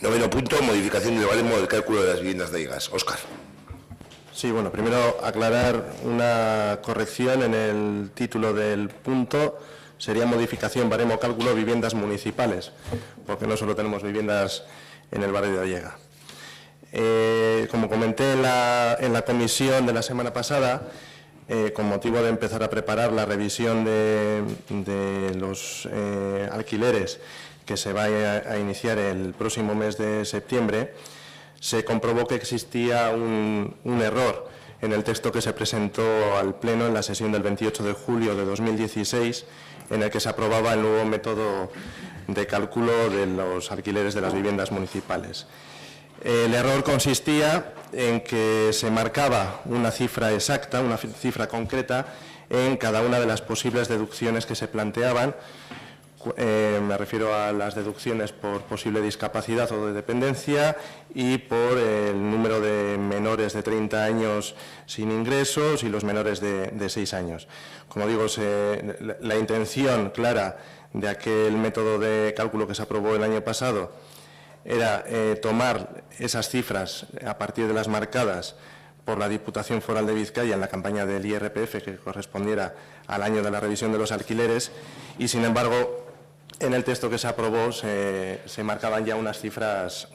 Noveno punto, modificación del baremo del cálculo de las viviendas de IGAS. Óscar. Sí, bueno, primero aclarar una corrección en el título del punto. Sería modificación baremo cálculo viviendas municipales, porque no solo tenemos viviendas en el barrio de Ollega. Como comenté en la comisión de la semana pasada, con motivo de empezar a preparar la revisión de los alquileres que se va a iniciar el próximo mes de septiembre, se comprobó que existía un error en el texto que se presentó al Pleno en la sesión del 28 de julio de 2016, en el que se aprobaba el nuevo método de cálculo de los alquileres de las viviendas municipales. El error consistía en que se marcaba una cifra exacta, una cifra concreta, en cada una de las posibles deducciones que se planteaban. Me refiero a las deducciones por posible discapacidad o de dependencia y por el número de menores de 30 años sin ingresos y los menores de 6 años. Como digo, la intención clara de aquel método de cálculo que se aprobó el año pasado era tomar esas cifras a partir de las marcadas por la Diputación Foral de Vizcaya en la campaña del IRPF que correspondiera al año de la revisión de los alquileres y, sin embargo, en el texto que se aprobó se marcaban ya unas cifras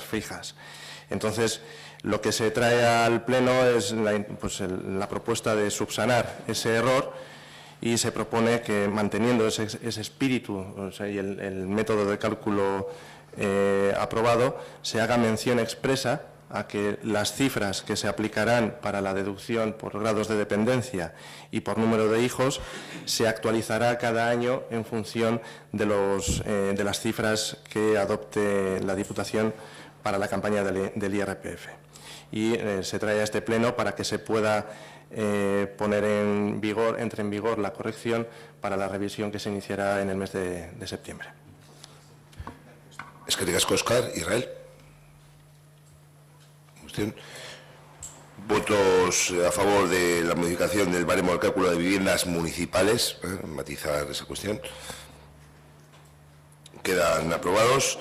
fijas. Entonces, lo que se trae al Pleno es la propuesta de subsanar ese error y se propone que, manteniendo ese espíritu y el método de cálculo aprobado, se haga mención expresa a que las cifras que se aplicarán para la deducción por grados de dependencia y por número de hijos se actualizará cada año en función de las cifras que adopte la Diputación para la campaña del IRPF. Y se trae a este Pleno para que se pueda entre en vigor la corrección para la revisión que se iniciará en el mes de septiembre. Eskerrik asko, Óscar. Israel. Votos a favor de la modificación del baremo del cálculo de viviendas municipales, matizar esa cuestión. Quedan aprobados.